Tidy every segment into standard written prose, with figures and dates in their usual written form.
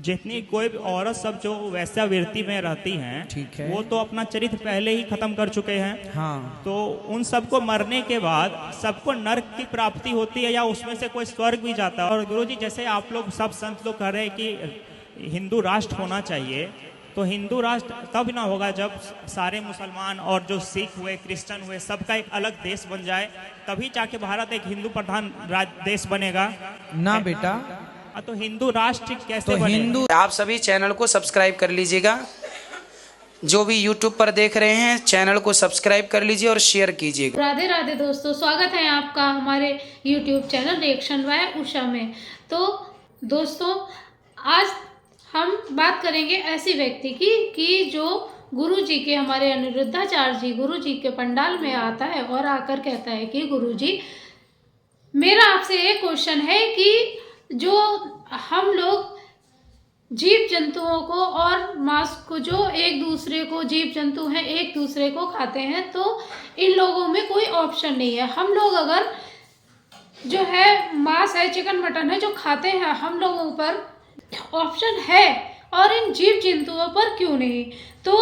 जितनी कोई भी औरत सब जो वैश्यावृत्ति में रहती हैं, ठीक है, वो तो अपना चरित्र पहले ही खत्म कर चुके हैं। हाँ, तो उन सबको मरने के बाद सबको नर्क की प्राप्ति होती है या उसमें से कोई स्वर्ग भी जाता है। और गुरुजी जैसे आप लोग सब संत लोग कह रहे हैं कि हिंदू राष्ट्र होना चाहिए, तो हिंदू राष्ट्र तब ना होगा जब सारे मुसलमान और जो सिख हुए, क्रिश्चियन हुए, सबका एक अलग देश बन जाए, तभी जाके भारत एक हिंदू प्रधान देश बनेगा ना बेटा। तो हिंदू राष्ट्र कैसे तो बनेगा? हिंदू, आप सभी चैनल को सब्सक्राइब कर लीजिएगा। जो भी यूट्यूब पर देख रहे हैं चैनल को सब्सक्राइब कर लीजिए और शेयर कीजिएगा। राधे राधे दोस्तों, स्वागत है आपका हमारे YouTube channel reaction by Usha में। तो दोस्तों, आज हम बात करेंगे ऐसी व्यक्ति की कि जो गुरु जी के, हमारे अनिरुद्धाचार्य जी गुरु जी के पंडाल में आता है और आकर कहता है कि गुरु जी, मेरा आपसे एक क्वेश्चन है कि जो हम लोग जीव जंतुओं को और मांस को, जो एक दूसरे को, जीव जंतु हैं एक दूसरे को खाते हैं, तो इन लोगों में कोई ऑप्शन नहीं है। हम लोग अगर जो है मांस है, चिकन मटन है जो खाते हैं, हम लोगों पर ऑप्शन है और इन जीव जंतुओं पर क्यों नहीं? तो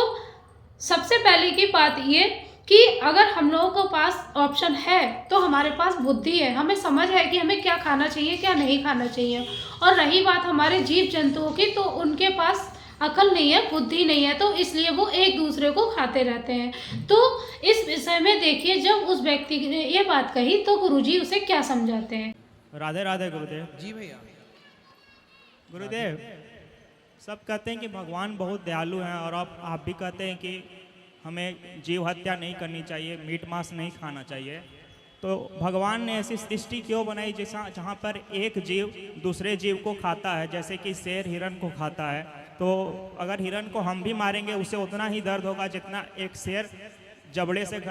सबसे पहले की बात ये कि अगर हम लोगों के पास ऑप्शन है तो हमारे पास बुद्धि है, हमें समझ है कि हमें क्या खाना चाहिए क्या नहीं खाना चाहिए। और रही बात हमारे जीव जंतुओं की, तो उनके पास अकल नहीं है, बुद्धि नहीं है, तो इसलिए वो एक दूसरे को खाते रहते हैं। तो इस विषय में देखिए, जब उस व्यक्ति ने ये बात कही तो गुरुजी उसे क्या समझाते हैं। राधे राधे गुरुदेव। जी भैया। गुरुदेव, सब कहते हैं कि भगवान बहुत दयालु हैं और आप भी कहते हैं कि हमें जीव हत्या नहीं करनी चाहिए, मीट मांस नहीं खाना चाहिए। तो भगवान ने ऐसी सृष्टि क्यों बनाई जहाँ पर एक जीव दूसरे जीव को खाता है, जैसे कि शेर हिरन को खाता है। तो अगर हिरन को हम भी मारेंगे उसे उतना ही दर्द होगा जितना एक शेर जबड़े से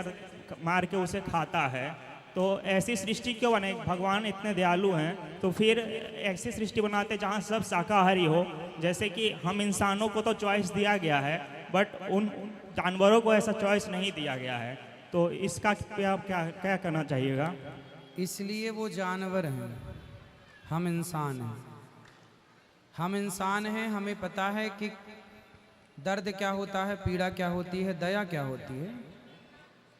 मार के उसे खाता है। तो ऐसी सृष्टि क्यों बनाई? भगवान इतने दयालु हैं तो फिर ऐसी सृष्टि बनाते जहाँ सब शाकाहारी हो। जैसे कि हम इंसानों को तो चॉइस दिया गया है, बट उन जानवरों को ऐसा चॉइस नहीं दिया गया है। तो इसका क्या क्या करना चाहिएगा? इसलिए वो जानवर हैं, हम इंसान हैं। हम इंसान हैं, हमें पता है कि दर्द क्या होता है, पीड़ा क्या होती है, दया क्या होती है।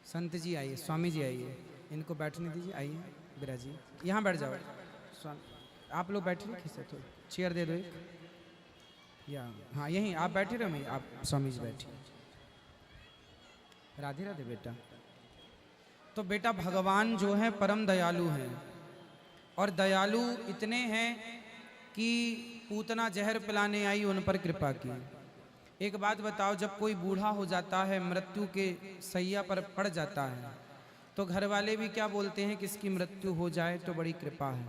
संत जी आइए, स्वामी जी आइए, इनको बैठने दीजिए। आइए बिरा जी, यहाँ बैठ जाओ। आप लोग बैठिए, खिस्से थोड़ी चेयर दे दो एक, या हाँ यहीं आप बैठे रहो, मैं आप स्वामी जी बैठिए। राधे राधे बेटा। तो बेटा, भगवान जो है परम दयालु हैं, और दयालु इतने हैं कि पूतना जहर पिलाने आई उन पर कृपा की। एक बात बताओ, जब कोई बूढ़ा हो जाता है, मृत्यु के सैया पर पड़ जाता है, तो घर वाले भी क्या बोलते हैं कि इसकी मृत्यु हो जाए तो बड़ी कृपा है,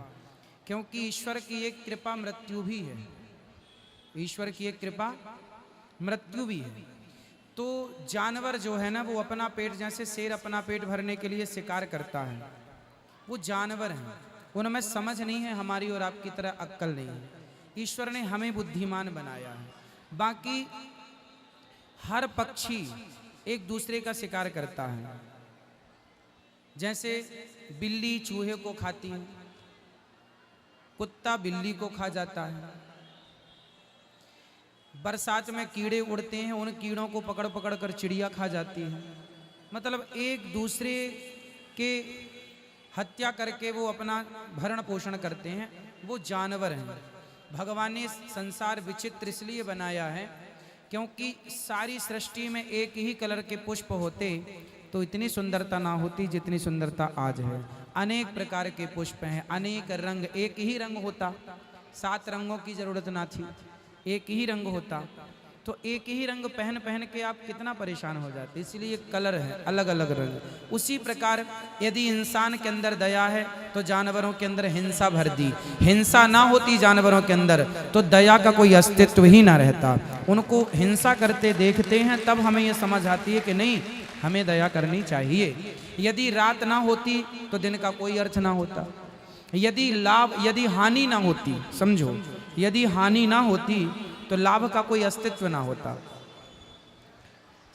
क्योंकि ईश्वर की एक कृपा मृत्यु भी है। ईश्वर की एक कृपा मृत्यु भी है। तो जानवर जो है ना, वो अपना पेट, जैसे शेर अपना पेट भरने के लिए शिकार करता है, वो जानवर हैं, उनमें समझ नहीं है, हमारी और आपकी तरह अक्ल नहीं है। ईश्वर ने हमें बुद्धिमान बनाया है। बाकी हर पक्षी एक दूसरे का शिकार करता है। जैसे बिल्ली चूहे को खाती है, कुत्ता बिल्ली को खा जाता है। बरसात में कीड़े उड़ते हैं, उन कीड़ों को पकड़ पकड़ कर चिड़िया खा जाती है। मतलब एक दूसरे के हत्या करके वो अपना भरण पोषण करते हैं, वो जानवर हैं। भगवान ने संसार विचित्र इसलिए बनाया है क्योंकि सारी सृष्टि में एक ही कलर के पुष्प होते तो इतनी सुंदरता ना होती जितनी सुंदरता आज है। अनेक प्रकार के पुष्प हैं, अनेक रंग, एक ही रंग होता, 7 रंगों की जरूरत ना थी, एक ही रंग होता। तो एक ही रंग पहन पहन के आप कितना परेशान हो जाते, इसलिए कलर है, अलग अलग रंग। उसी प्रकार यदि इंसान के अंदर दया है तो जानवरों के अंदर हिंसा भर दी। हिंसा ना होती जानवरों के अंदर तो दया का कोई अस्तित्व ही ना रहता। उनको हिंसा करते देखते हैं तब हमें ये समझ आती है कि नहीं, हमें दया करनी चाहिए। यदि रात ना होती तो दिन का कोई अर्थ ना होता। यदि हानि ना होती, समझो, यदि हानि ना होती तो लाभ का कोई अस्तित्व ना होता।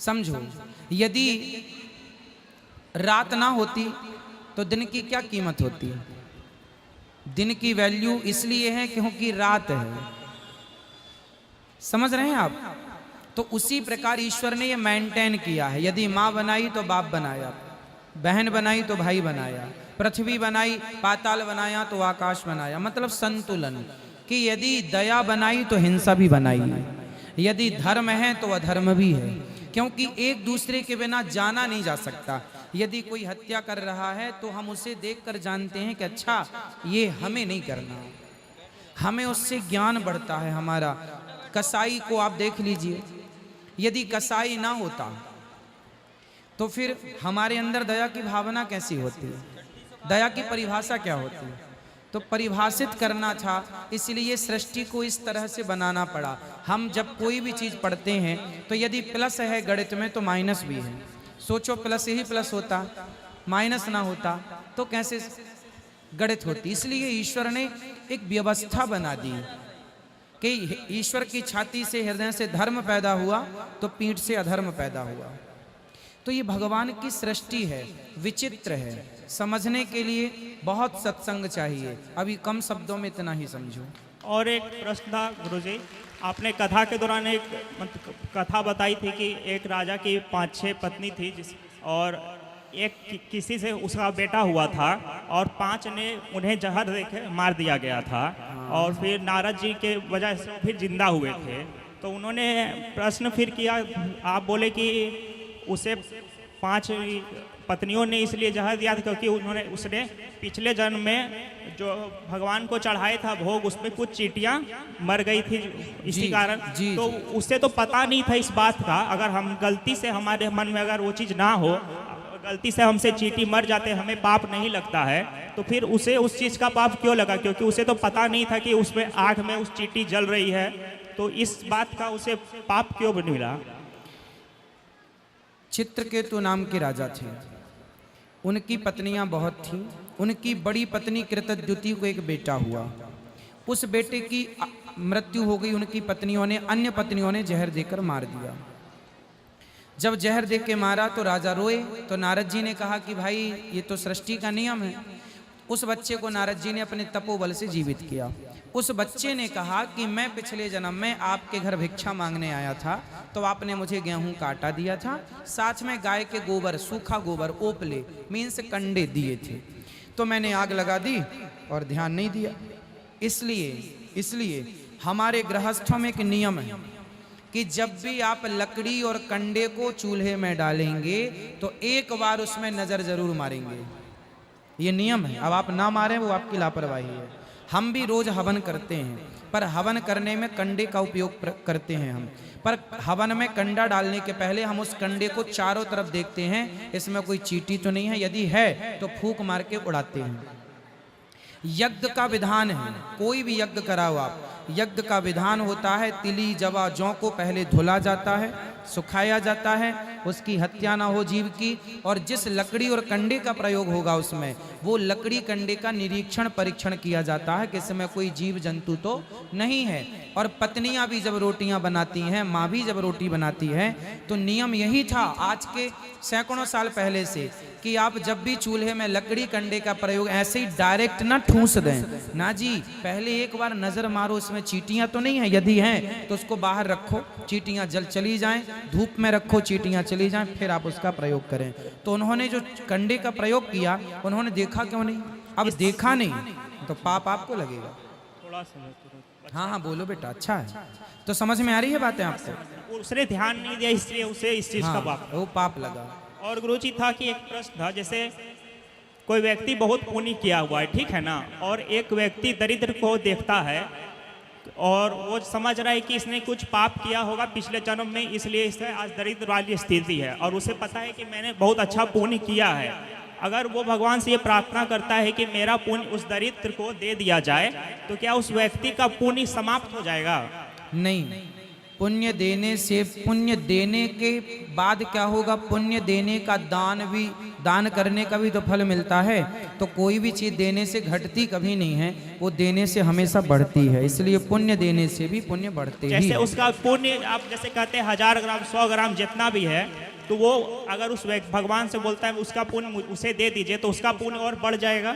समझो, यदि रात ना होती तो दिन की क्या कीमत होती? दिन की वैल्यू इसलिए है क्योंकि रात है। समझ रहे हैं आप? तो उसी प्रकार ईश्वर ने ये मेंटेन किया है। यदि माँ बनाई तो बाप बनाया, बहन बनाई तो भाई बनाया, पृथ्वी बनाई, पाताल बनाया तो आकाश बनाया। मतलब संतुलन, कि यदि दया बनाई तो हिंसा भी बनाई है, यदि धर्म है तो अधर्म भी है, क्योंकि एक दूसरे के बिना जाना नहीं जा सकता। यदि कोई हत्या कर रहा है तो हम उसे देखकर जानते हैं कि अच्छा ये हमें नहीं करना, हमें उससे ज्ञान बढ़ता है हमारा। कसाई को आप देख लीजिए, यदि कसाई ना होता तो फिर हमारे अंदर दया की भावना कैसी होती है, दया की परिभाषा क्या होती है? तो परिभाषित करना था, इसलिए सृष्टि को इस तरह से बनाना पड़ा। हम जब कोई भी चीज़ पढ़ते हैं तो यदि प्लस है गणित में तो माइनस भी है। सोचो प्लस ही प्लस होता, माइनस ना होता तो कैसे गणित होती। इसलिए ईश्वर ने एक व्यवस्था बना दी कि ईश्वर की छाती से, हृदय से धर्म पैदा हुआ तो पीठ से अधर्म पैदा हुआ। तो ये भगवान की सृष्टि है, विचित्र है। समझने के लिए बहुत सत्संग चाहिए, अभी कम शब्दों में इतना ही समझो। और एक प्रश्न था गुरुजी, आपने कथा के दौरान एक कथा बताई थी कि एक राजा की 5-6 पत्नी थी और एक किसी से उसका बेटा हुआ था और 5 ने उन्हें जहर देके मार दिया गया था और फिर नारद जी के वजह से फिर जिंदा हुए थे। तो उन्होंने प्रश्न फिर किया, आप बोले कि उसे 5 पत्नियों ने इसलिए जहर दिया था क्योंकि उसने पिछले जन्म में जो भगवान को चढ़ाया था भोग, उसमें कुछ चींटियां मर गई थी इसी कारण। तो उससे तो पता नहीं था इस बात का। अगर हम गलती से, हमारे मन में अगर वो चीज़ ना हो, गलती से हमसे चींटी मर जाते, हमें पाप नहीं लगता है, तो फिर उसे उस चीज़ का पाप क्यों लगा? क्योंकि उसे तो पता नहीं था कि उसमें आग में उस चींटी जल रही है, तो इस बात का उसे पाप क्यों मिला? चित्रकेतु नाम के राजा थे, उनकी पत्नियां बहुत थीं। उनकी बड़ी पत्नी कृतद्युति को एक बेटा हुआ, उस बेटे की मृत्यु हो गई। उनकी पत्नियों ने, अन्य पत्नियों ने जहर देकर मार दिया। जब जहर दे के मारा तो राजा रोए। तो नारद जी ने कहा कि भाई ये तो सृष्टि का नियम है। उस बच्चे को नारद जी ने अपने तपोबल से जीवित किया। उस बच्चे ने कहा कि मैं पिछले जन्म में आपके घर भिक्षा मांगने आया था, तो आपने मुझे गेहूं का आटा दिया था, साथ में गाय के गोबर, सूखा गोबर, ओपले मीन्स कंडे दिए थे, तो मैंने आग लगा दी और ध्यान नहीं दिया। इसलिए हमारे गृहस्थों में एक नियम है कि जब भी आप लकड़ी और कंडे को चूल्हे में डालेंगे तो एक बार उसमें नजर जरूर मारेंगे। ये नियम है। अब आप ना मारें वो आपकी लापरवाही है। हम भी रोज हवन करते हैं, पर हवन करने में कंडे का उपयोग करते हैं हम, पर हवन में कंडा डालने के पहले हम उस कंडे को चारों तरफ देखते हैं, इसमें कोई चींटी तो नहीं है, यदि है तो फूंक मार के उड़ाते हैं। यज्ञ का विधान है, कोई भी यज्ञ कराओ आप, यज्ञ का विधान होता है तिली जवा जौ को पहले धुला जाता है, सुखाया जाता है, उसकी हत्या ना हो जीव की, और जिस लकड़ी और कंडे का प्रयोग होगा उसमें वो लकड़ी कंडे का निरीक्षण परीक्षण किया जाता है कि इसमें कोई जीव जंतु तो नहीं है। और पत्नियां भी जब रोटियां बनाती हैं, माँ भी जब रोटी बनाती है, तो नियम यही था आज के सैकड़ों साल पहले से कि आप जब भी चूल्हे में लकड़ी कंडे का प्रयोग ऐसे ही डायरेक्ट ना ठूंस दें ना जी, पहले एक बार नजर मारो उसमें चींटियां तो नहीं है, यदि हैं तो उसको बाहर रखो, चींटियां जल चली जाएं, धूप में रखो, चींटियां चली जाएं, फिर आप उसका प्रयोग करें। तो उन्होंने जो कंडे का प्रयोग किया, उन्होंने देखा क्यों नहीं? अब देखा नहीं तो पाप आपको लगेगा। थोड़ा हाँ हाँ बोलो बेटा, अच्छा है। तो समझ में आ रही है बातें आपको? उसने ध्यान नहीं दिया इसलिए उसे इस चीज का पाप, वो पाप लगा। और गुरुजी था कि एक प्रश्न था, जैसे कोई व्यक्ति बहुत पुण्य किया हुआ है, ठीक है ना, और एक व्यक्ति दरिद्र को देखता है और वो समझ रहा है कि इसने कुछ पाप किया होगा पिछले जन्म में, इसलिए इसे आज दरिद्र वाली स्थिति है, और उसे पता है कि मैंने बहुत अच्छा पुण्य किया है। अगर वो भगवान से ये प्रार्थना करता है कि मेरा पुण्य उस दरिद्र को दे दिया जाए, तो क्या उस व्यक्ति का पुण्य समाप्त हो जाएगा? नहीं, पुण्य देने से, पुण्य देने के बाद क्या होगा? पुण्य देने का दान करने का भी तो फल मिलता है। तो कोई भी चीज देने से घटती कभी नहीं है, वो देने से हमेशा बढ़ती है। इसलिए पुण्य देने से भी पुण्य बढ़ते ही। जैसे उसका पुण्य आप जैसे कहते हैं 1000 ग्राम 100 ग्राम जितना भी है, तो वो अगर उस भगवान से बोलता है उसका पुण्य उसे दे दीजिए, तो उसका पुण्य और बढ़ जाएगा?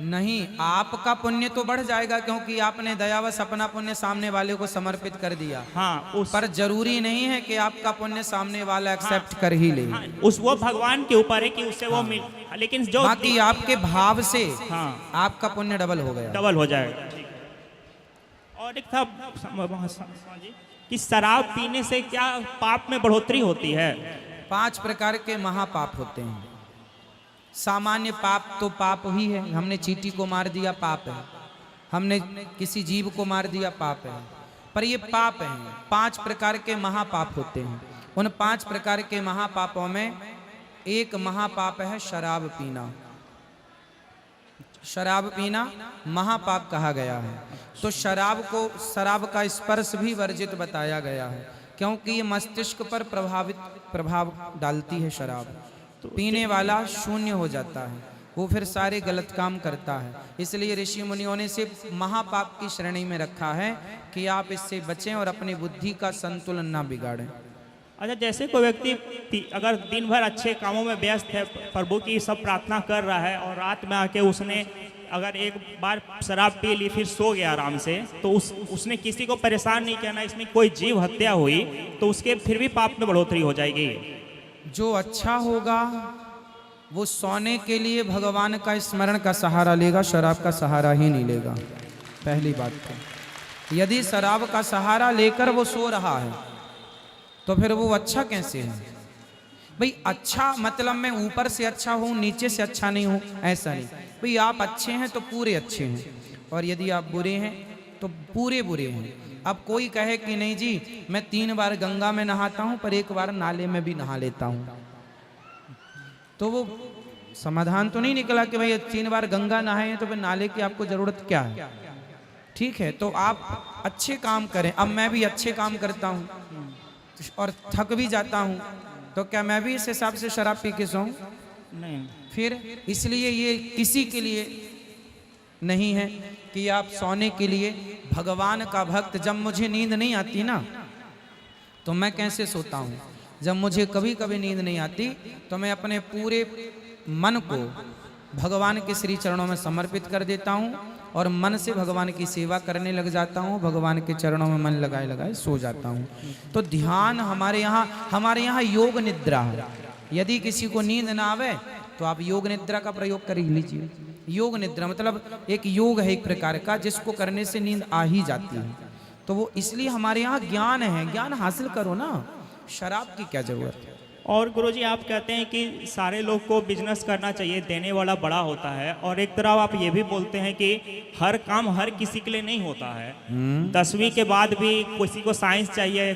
नहीं, आपका पुण्य तो बढ़ जाएगा क्योंकि आपने दयावश अपना पुण्य सामने वाले को समर्पित कर दिया। हाँ उस पर जरूरी नहीं है कि आपका पुण्य सामने वाला एक्सेप्ट कर ही ले। हाँ, उस वो भगवान के ऊपर है कि उससे वो मिल, लेकिन जो बाकी आपके भाव से हाँ आपका पुण्य डबल हो गया। डबल हो जाएगा। ठीक है। और एक था जी कि शराब पीने से क्या पाप में बढ़ोतरी होती है? 5 प्रकार के महापाप होते हैं। सामान्य पाप तो पाप ही है, हमने चींटी को मार दिया पाप है, हमने किसी जीव को मार दिया पाप है, पर ये पाप हैं। 5 प्रकार के महापाप होते हैं। उन 5 प्रकार के महापापों में एक महापाप है शराब पीना। शराब पीना महापाप कहा गया है। तो शराब का स्पर्श भी वर्जित बताया गया है क्योंकि ये मस्तिष्क पर प्रभाव डालती है। शराब पीने वाला शून्य हो जाता है, वो फिर सारे गलत काम करता है। इसलिए ऋषि मुनियों ने इसे महापाप की श्रेणी में रखा है कि आप इससे बचें और अपनी बुद्धि का संतुलन ना बिगाड़ें। अच्छा, जैसे कोई व्यक्ति अगर दिन भर अच्छे कामों में व्यस्त है, प्रभु की सब प्रार्थना कर रहा है और रात में आके उसने अगर एक बार शराब पी ली फिर सो गया आराम से, तो उसने किसी को परेशान नहीं किया, ना इसमें कोई जीव हत्या हुई, तो उसके फिर भी पाप में बढ़ोतरी हो जाएगी। जो अच्छा होगा वो सोने के लिए भगवान का स्मरण का सहारा लेगा, शराब का सहारा ही नहीं लेगा। पहली बात तो यदि शराब का सहारा लेकर वो सो रहा है तो फिर वो अच्छा कैसे है? भाई अच्छा मतलब मैं ऊपर से अच्छा हूँ नीचे से अच्छा नहीं हूँ, ऐसा नहीं। भाई आप अच्छे हैं तो पूरे अच्छे हैं, और यदि आप बुरे हैं तो पूरे बुरे हैं। अब कोई कहे कि नहीं जी मैं 3 बार गंगा में नहाता हूं पर 1 बार नाले में भी नहा लेता हूं, तो वो समाधान तो नहीं निकला कि भाई 3 बार गंगा नहाए हैं तो फिर नाले की आपको जरूरत क्या है? ठीक है, तो आप अच्छे काम करें। अब मैं भी अच्छे काम करता हूं और थक भी जाता हूं, तो क्या मैं भी इस हिसाब से शराब पी के सोऊं? नहीं। फिर इसलिए ये किसी के लिए नहीं है कि आप सोने के लिए भगवान का भक्त। जब मुझे नींद नहीं आती ना तो मैं कैसे सोता हूँ? जब मुझे कभी कभी नींद नहीं आती तो मैं अपने पूरे मन को भगवान के श्री चरणों में समर्पित कर देता हूँ और मन से भगवान की सेवा करने लग जाता हूँ। भगवान के चरणों में मन लगाए लगाए सो जाता हूँ। तो ध्यान हमारे यहाँ योग निद्रा है। यदि किसी को नींद ना आवे तो आप योग निद्रा का प्रयोग कर ही लीजिए। योग निद्रा मतलब एक योग है एक प्रकार का, जिसको करने से नींद आ ही जाती है। तो वो इसलिए हमारे यहाँ ज्ञान है, ज्ञान हासिल करो ना, शराब की क्या जरूरत है। और गुरुजी आप कहते हैं कि सारे लोग को बिजनेस करना चाहिए, देने वाला बड़ा होता है, और एक तरफ आप ये भी बोलते हैं कि हर काम हर किसी के लिए नहीं होता है। 10वीं के बाद भी किसी को साइंस चाहिए,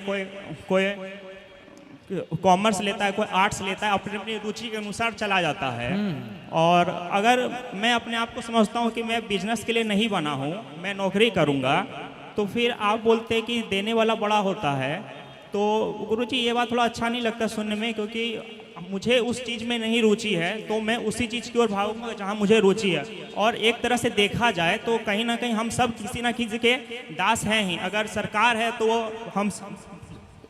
कोई कॉमर्स लेता है, कोई आर्ट्स लेता है, अपनी अपनी रुचि के अनुसार चला जाता है। और अगर मैं अपने आप को समझता हूँ कि मैं बिजनेस के लिए नहीं बना हूँ, मैं नौकरी करूँगा, तो फिर आप बोलते हैं कि देने वाला बड़ा होता है। तो गुरुजी ये बात थोड़ा अच्छा नहीं लगता सुनने में, क्योंकि मुझे उस चीज़ में नहीं रुचि है, तो मैं उसी चीज़ की ओर भागूंगा जहाँ मुझे रुचि है। और एक तरह से देखा जाए तो कहीं ना कहीं हम सब किसी ना किसी के दास हैं ही। अगर सरकार है तो वो हम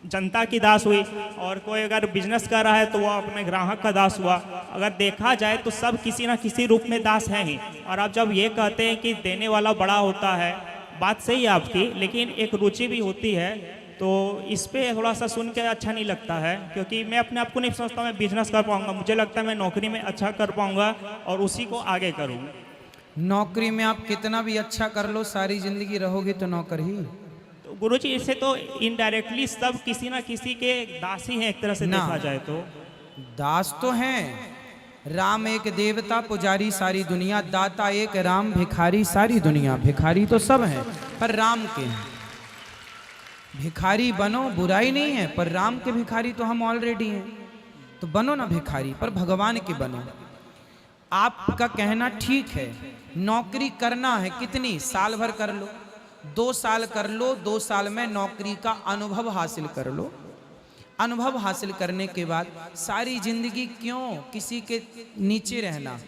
जनता की दास हुई, और कोई अगर बिजनेस कर रहा है तो वो अपने ग्राहक का दास हुआ। अगर देखा जाए तो सब किसी ना किसी रूप में दास हैं ही। और आप जब ये कहते हैं कि देने वाला बड़ा होता है, बात सही है आपकी, लेकिन एक रुचि भी होती है। तो इस पे थोड़ा सा सुन के अच्छा नहीं लगता है, क्योंकि मैं अपने आप को नहीं समझता मैं बिजनेस कर पाऊंगा। मुझे लगता है मैं नौकरी में अच्छा कर पाऊंगा और उसी को आगे करूँ। नौकरी में आप कितना भी अच्छा कर लो, सारी जिंदगी रहोगे तो नौकर ही। तो गुरुजी इससे तो इनडायरेक्टली सब किसी ना किसी के दास ही हैं एक तरह से देखा जाए तो। दास तो हैं। राम एक देवता पुजारी सारी दुनिया, दाता एक राम भिखारी सारी दुनिया। भिखारी तो सब हैं पर राम के हैं। भिखारी बनो, बुराई नहीं है, पर राम के भिखारी तो हम ऑलरेडी हैं, तो बनो ना भिखारी, पर भगवान के बनो। आपका कहना ठीक है, नौकरी करना है, कितनी साल भर कर लो, 2 साल कर लो, 2 साल में नौकरी का अनुभव हासिल कर लो। अनुभव हासिल करने के बाद सारी जिंदगी क्यों किसी के नीचे रहना?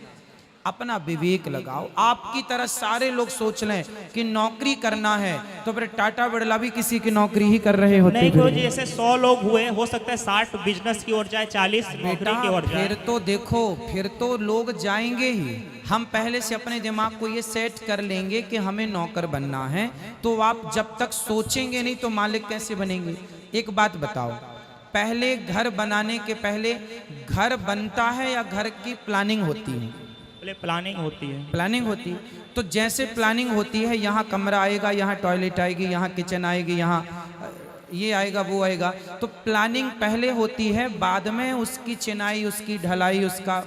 अपना विवेक लगाओ। आपकी तरह सारे लोग सोच लें कि नौकरी करना है तो फिर टाटा बिरला भी किसी की नौकरी ही कर रहे होते। नहीं गुरुजी, जैसे 100 लोग हुए, हो सकता है 60 बिजनेस की ओर जाए, 40 नौकरी बेटा की ओर जाए। फिर तो देखो, फिर तो लोग जाएंगे ही। हम पहले से अपने दिमाग को ये सेट कर लेंगे कि हमें नौकर बनना है, तो आप जब तक सोचेंगे नहीं तो मालिक कैसे बनेंगे। एक बात बताओ, पहले घर बनाने के पहले घर बनता है या घर की प्लानिंग होती है? पहले प्लानिंग होती है। प्लानिंग होती है। तो जैसे प्लानिंग होती है, यहाँ कमरा आएगा, यहाँ टॉयलेट आएगी, यहाँ किचन आएगी, यहाँ ये आएगा, वो आएगा, तो प्लानिंग पहले होती है, बाद में उसकी चिनाई, उसकी ढलाई, उसका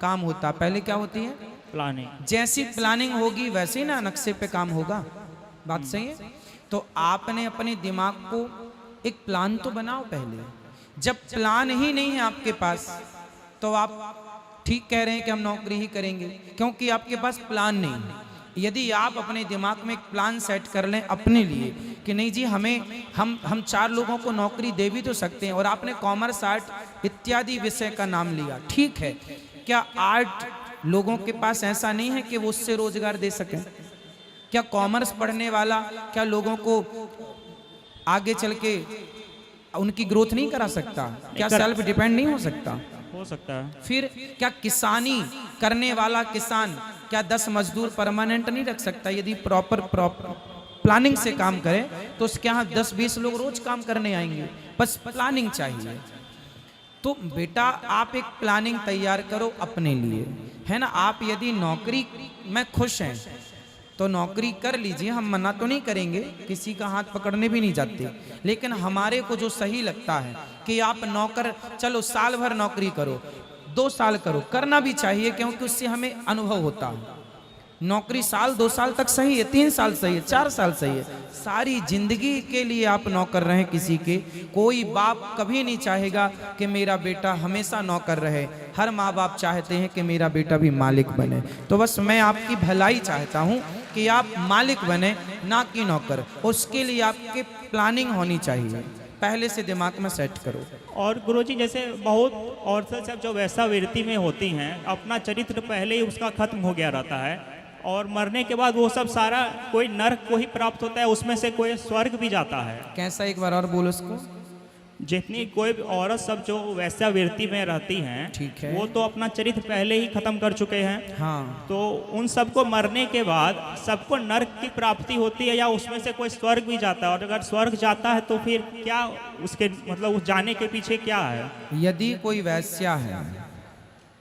काम होता। पहले क्या होती है? प्लानिंग। जैसी प्लानिंग होगी वैसे ही ना नक्शे पे काम होगा। बात सही है? तो आपने अपने दिमाग को एक प्लान तो बनाओ पहले। जब प्लान ही नहीं है आपके पास तो आप ठीक कह रहे हैं कि हम नौकरी ही करेंगे, क्योंकि आपके पास प्लान नहीं है। यदि आप अपने दिमाग में एक प्लान सेट कर लें अपने लिए कि नहीं जी, हम 4 लोगों को नौकरी दे भी तो सकते हैं, और आपने कॉमर्स, आर्ट इत्यादि विषय का नाम लिया, ठीक है, क्या आर्ट लोगों के पास ऐसा नहीं है कि वो उससे रोजगार दे सकें? क्या कॉमर्स पढ़ने वाला क्या लोगों को आगे चल के उनकी ग्रोथ नहीं करा सकता? क्या सेल्फ डिपेंड नहीं हो सकता? हो सकता है। फिर क्या किसानी करने वाला किसान क्या 10 मजदूर परमानेंट नहीं रख सकता? यदि प्रॉपर प्लानिंग से काम करे तो उसके यहाँ 10-20 लोग रोज काम करने आएंगे। बस प्लानिंग चाहिए। तो बेटा आप एक प्लानिंग तैयार करो अपने लिए, है ना। आप यदि नौकरी में खुश हैं तो नौकरी कर लीजिए, हम मना तो नहीं करेंगे, किसी का हाथ पकड़ने भी नहीं जाते, लेकिन हमारे को जो सही लगता है कि आप नौकर, चलो साल भर नौकरी करो, 2 साल करो, करना भी चाहिए, क्योंकि उससे हमें अनुभव होता है। नौकरी साल 2 साल तक सही है, 3 साल सही है, 4 साल सही है, सारी जिंदगी के लिए आप नौकर रहें किसी के। कोई बाप कभी नहीं चाहेगा कि मेरा बेटा हमेशा नौकर रहे। हर माँ बाप चाहते हैं कि मेरा बेटा भी मालिक बने। तो बस मैं आपकी भलाई चाहता हूँ कि आप मालिक बने, ना कि नौकर। उसके लिए आपके प्लानिंग होनी चाहिए, पहले से दिमाग में सेट करो। और गुरुजी, जैसे बहुत औरतें सब जो वैश्यावृत्ति में होती हैं, अपना चरित्र पहले ही उसका खत्म हो गया रहता है, और मरने के बाद वो सब सारा कोई नर्क को ही प्राप्त होता है, उसमें से कोई स्वर्ग भी जाता है। कैसा? एक बार और बोलो उसको। जितनी कोई औरत सब जो वैश्यावृत्ति में रहती हैं, ठीक है, वो तो अपना चरित्र पहले ही खत्म कर चुके हैं। हाँ, तो उन सबको मरने के बाद सबको नर्क की प्राप्ति होती है, या उसमें से कोई स्वर्ग भी जाता है? और अगर स्वर्ग जाता है तो फिर क्या उसके मतलब उस जाने के पीछे क्या है? यदि कोई वैश्या है,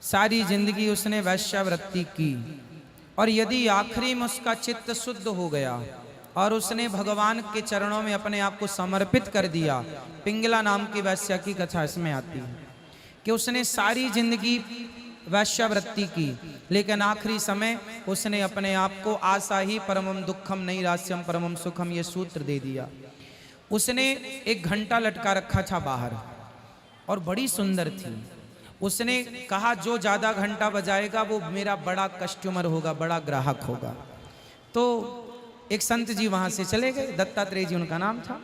सारी जिंदगी उसने वैश्यावृत्ति की, और यदि आखिरी में उसका चित्त शुद्ध हो गया और उसने भगवान के चरणों में अपने आप को समर्पित कर दिया। पिंगला नाम की वैश्या की कथा इसमें आती है कि उसने सारी जिंदगी वैश्यावृत्ति की, लेकिन आखिरी समय उसने अपने आप को आशा ही परमम दुखम नैरास्यम परमम सुखम ये सूत्र दे दिया। उसने एक घंटा लटका रखा था बाहर और बड़ी सुंदर थी। उसने कहा जो ज़्यादा घंटा बजाएगा वो मेरा बड़ा कस्टमर होगा, बड़ा ग्राहक होगा। तो एक संत जी वहाँ से चले गए, दत्तात्रेय जी उनका नाम था।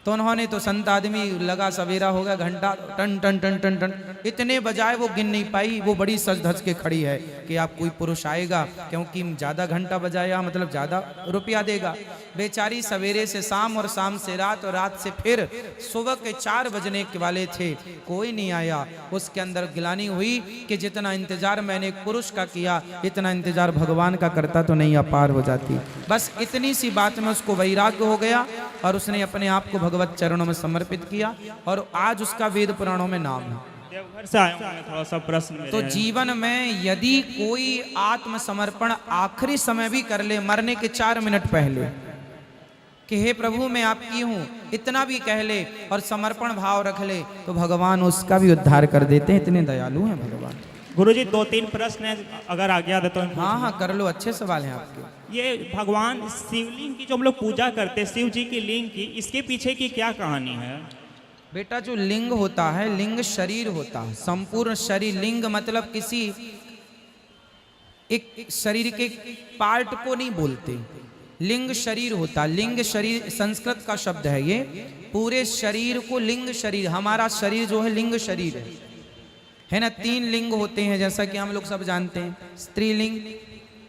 तो उन्होंने तो संत आदमी, लगा सवेरा हो गया, घंटा टन टन टन टन टन इतने बजाए वो गिन नहीं पाई। वो बड़ी सज धज के खड़ी है कि आप कोई पुरुष आएगा, क्योंकि ज़्यादा घंटा बजाया मतलब ज़्यादा रुपया देगा। बेचारी सवेरे से शाम और शाम से रात और रात से फिर सुबह के 4 बजने के वाले थे, कोई नहीं आया। उसके अंदर गिलानी हुई कि जितना इंतजार मैंने एक पुरुष का किया, इतना इंतजार भगवान का करता तो नहीं अपार हो जाती। बस इतनी सी बात में उसको वैराग्य हो गया और उसने अपने आप को भगवत चरणों में समर्पित किया, और आज उसका वेद पुराणों में नाम है। देवघर से आया हूं मैं, थोड़ा सा प्रश्न मेरे तो हैं। जीवन में यदि कोई आत्मसमर्पण आखिरी समय भी कर ले, मरने के 4 मिनट पहले, कि हे प्रभु मैं आपकी हूँ, इतना भी कह ले और समर्पण भाव रख ले, तो भगवान उसका भी उद्धार कर देते हैं। इतने दयालु हैं भगवान। गुरुजी 2-3 प्रश्न है, अगर आज्ञा दे तो मैं हाँ हाँ कर लो, अच्छे सवाल हैं आपके। ये भगवान शिवलिंग की जो हम लोग पूजा करते हैं, शिव जी की लिंग की, इसके पीछे की क्या कहानी है? बेटा जो लिंग होता है, लिंग शरीर होता है, संपूर्ण शरीर। लिंग मतलब किसी एक शरीर के पार्ट को नहीं बोलते, लिंग शरीर होता। लिंग शरीर संस्कृत का शब्द है, ये पूरे शरीर को लिंग शरीर, हमारा शरीर जो है लिंग शरीर है। है ना। 3 लिंग होते हैं जैसा कि हम लोग सब जानते हैं, स्त्रीलिंग,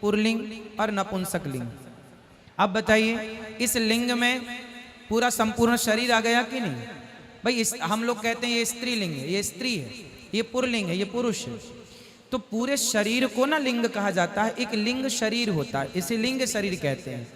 पुरलिंग और नपुंसक लिंग। अब बताइए इस लिंग में पूरा संपूर्ण शरीर आ गया कि नहीं? भाई हम लोग कहते हैं ये स्त्रीलिंग है, ये स्त्री है, ये पुरलिंग है, ये पुरुष है। तो पूरे शरीर को ना लिंग कहा जाता है। एक लिंग शरीर होता है, इसे लिंग शरीर कहते हैं।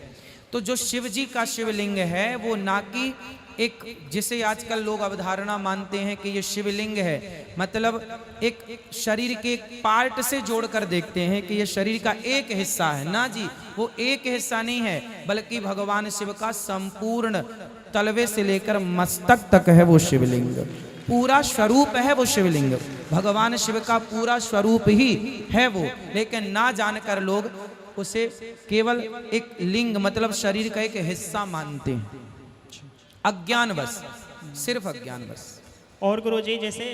तो जो शिव जी का शिवलिंग है वो ना कि एक जिसे आजकल लोग अवधारणा मानते हैं कि ये शिवलिंग है, मतलब एक शरीर के एक पार्ट से जोड़कर देखते हैं कि ये शरीर का एक हिस्सा है। ना जी, वो एक हिस्सा नहीं है, बल्कि भगवान शिव का संपूर्ण तलवे से लेकर मस्तक तक है वो शिवलिंग, पूरा स्वरूप है वो शिवलिंग। भगवान शिव का पूरा स्वरूप ही है वो, लेकिन ना जानकर लोग उसे केवल एक लिंग मतलब शरीर का एक हिस्सा मानते हैं, अज्ञानवश, सिर्फ अज्ञानवश। और गुरुजी जैसे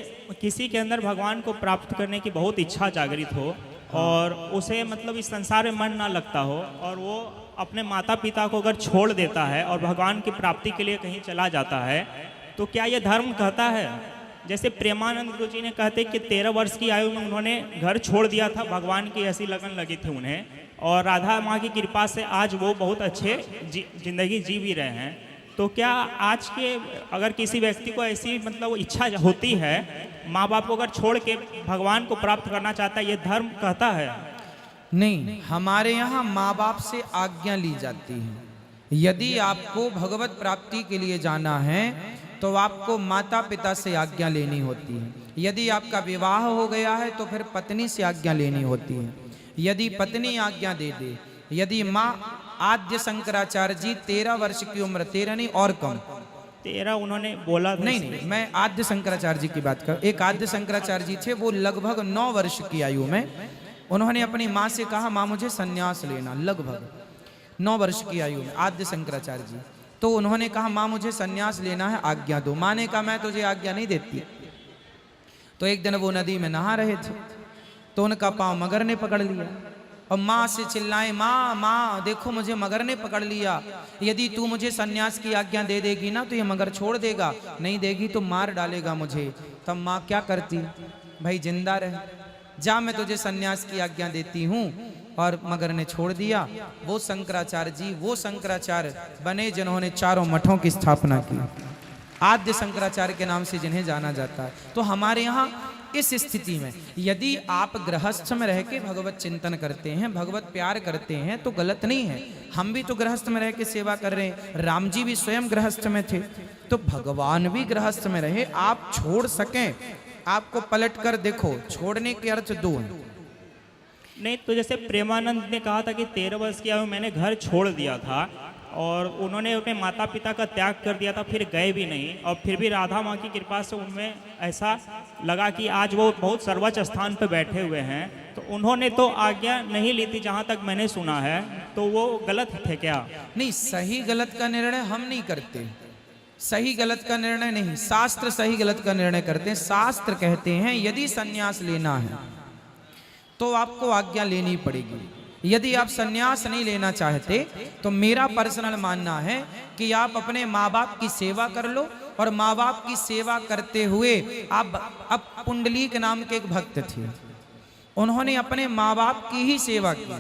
किसी के अंदर भगवान को प्राप्त करने की बहुत इच्छा जागृत हो और उसे मतलब इस संसार में मन ना लगता हो और वो अपने माता पिता को अगर छोड़ देता है और भगवान की प्राप्ति के लिए कहीं चला जाता है, तो क्या ये धर्म कहता है? जैसे प्रेमानंद गुरु जी ने कहते कि 13 वर्ष की आयु में उन्होंने घर छोड़ दिया था, भगवान की ऐसी लगन लगी थी उन्हें, और राधा माँ की कृपा से आज वो बहुत अच्छे जिंदगी जी भी रहे हैं। तो क्या आज के अगर किसी व्यक्ति को ऐसी मतलब इच्छा होती है, माँ बाप को अगर छोड़ के भगवान को प्राप्त करना चाहता है, ये धर्म कहता है? नहीं, हमारे यहाँ माँ बाप से आज्ञा ली जाती है। यदि आपको भगवत प्राप्ति के लिए जाना है तो आपको माता पिता से आज्ञा लेनी होती है। यदि आपका विवाह हो गया है तो फिर पत्नी से आज्ञा लेनी होती है। यदि पत्नी आज्ञा दे दे, यदि माँ, आद्य शंकराचार्य जी 13 वर्ष की उम्र, 13 नहीं और कम, 13 उन्होंने बोला था। नहीं, मैं आद्य शंकराचार्य जी की बात कर। एक आद्य शंकराचार्य जी थे, वो लगभग 9 वर्ष की आयु में उन्होंने अपनी माँ से कहा, माँ मुझे सन्यास लेना। लगभग 9 वर्ष की आयु में आद्य शंकराचार्य जी, तो उन्होंने कहा माँ मुझे सन्यास लेना है, आज्ञा दो। माँ ने कहा मैं तुझे आज्ञा नहीं देती। तो एक दिन वो नदी में नहा रहे थे तो उनका पाँव मगर ने पकड़ लिया और माँ से चिल्लाए, माँ माँ देखो मुझे मगर ने पकड़ लिया, यदि तू मुझे सन्यास की आज्ञा दे देगी ना तो ये मगर छोड़ देगा, नहीं देगी तो मार डालेगा मुझे। तब माँ क्या करती, भाई जिंदा रहे, जा मैं तुझे सन्यास की आज्ञा देती हूँ। और मगर ने छोड़ दिया। वो शंकराचार्य जी वो शंकराचार्य बने जिन्होंने 4 मठों की स्थापना की, आद्य शंकराचार्य के नाम से जिन्हें जाना जाता है। तो हमारे यहाँ इस स्थिति में यदि आप गृहस्थ में रह के भगवत चिंतन करते हैं, भगवत प्यार करते हैं तो गलत नहीं है। हम भी तो गृहस्थ में रह के सेवा कर रहे हैं, राम जी भी स्वयं गृहस्थ में थे, तो भगवान भी गृहस्थ में रहे। आप छोड़ सकें, आपको पलट कर देखो, छोड़ने के अर्थ 2 हैं। नहीं, तो जैसे प्रेमानंद ने कहा था कि 13 वर्ष की आयु में मैंने घर छोड़ दिया था और उन्होंने अपने माता पिता का त्याग कर दिया था, फिर गए भी नहीं, और फिर भी राधा माँ की कृपा से उनमें ऐसा लगा कि आज वो बहुत सर्वोच्च स्थान पर बैठे हुए हैं। तो उन्होंने तो आज्ञा नहीं ली थी जहाँ तक मैंने सुना है, तो वो गलत थे क्या? नहीं, सही गलत का निर्णय हम नहीं करते, सही गलत का निर्णय नहीं, शास्त्र सही गलत का निर्णय करते हैं। शास्त्र कहते हैं यदि सन्यास लेना है तो आपको आज्ञा लेनी पड़ेगी। यदि आप सन्यास नहीं लेना चाहते तो मेरा पर्सनल मानना है कि आप अपने माँ बाप की सेवा कर लो, और माँ बाप की सेवा करते हुए आप, अब पुंडलीक नाम के एक भक्त थे, उन्होंने अपने माँ बाप की ही सेवा की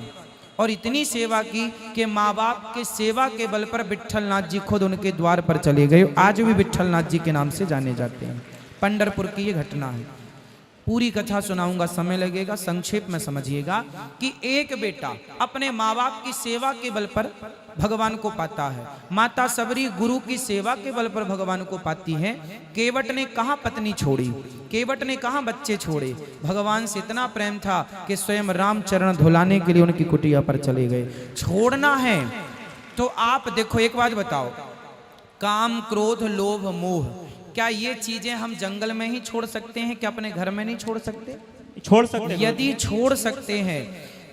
और इतनी सेवा की कि माँ बाप के सेवा के बल पर विट्ठलनाथ जी खुद उनके द्वार पर चले गए। आज भी विट्ठलनाथ जी के नाम से जाने जाते हैं। पंढरपुर की ये घटना है। पूरी कथा सुनाऊंगा, समय लगेगा, संक्षेप में समझिएगा कि एक बेटा अपने माँ बाप की सेवा के बल पर भगवान को पाता है। माता सबरी गुरु की सेवा के बल पर भगवान को पाती है। केवट ने कहाँ पत्नी छोड़ी, केवट ने कहाँ बच्चे छोड़े, भगवान से इतना प्रेम था कि स्वयं रामचरण धुलाने के लिए उनकी कुटिया पर चले गए। छोड़ना है तो आप देखो, एक बात बताओ, काम क्रोध लोभ मोह, क्या ये चीजें हम जंगल में ही छोड़ सकते हैं? क्या अपने घर में नहीं छोड़ सकते? छोड़ सकते। यदि छोड़ सकते हैं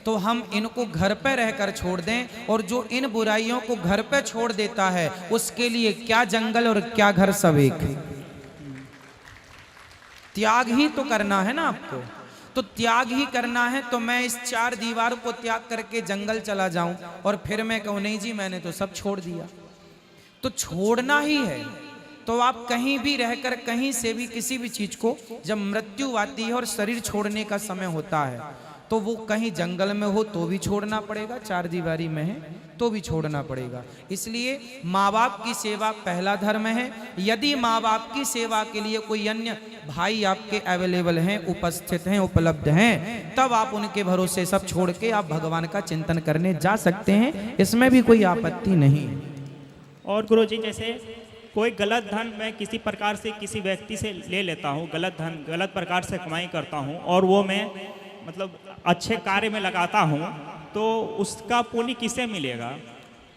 तो हम इनको घर पे रहकर छोड़ दें, और जो इन बुराइयों को घर पे छोड़ देता है उसके लिए क्या जंगल और क्या घर सब एक। त्याग ही तो करना है ना आपको, तो त्याग ही करना है। तो मैं इस 4 दीवार को त्याग करके जंगल चला जाऊं और फिर मैं कहूं नहीं जी मैंने तो सब छोड़ दिया, तो छोड़ना ही है। तो आप कहीं भी रहकर कहीं से भी किसी भी चीज को जब मृत्यु आती है और शरीर छोड़ने का समय होता है तो वो कहीं जंगल में हो तो भी छोड़ना पड़ेगा, चार दीवारी में है तो भी छोड़ना पड़ेगा। इसलिए माँ बाप की सेवा पहला धर्म है। यदि माँ बाप की सेवा के लिए कोई अन्य भाई आपके अवेलेबल हैं, उपस्थित हैं, उपलब्ध हैं, तब आप उनके भरोसे सब छोड़ के आप भगवान का चिंतन करने जा सकते हैं, इसमें भी कोई आपत्ति नहीं है। और गुरुजी जैसे कोई गलत धन मैं किसी प्रकार से किसी व्यक्ति से ले लेता हूँ, गलत धन गलत प्रकार से कमाई करता हूँ और वो मैं मतलब अच्छे कार्य में लगाता हूँ, तो उसका पुण्य किसे मिलेगा?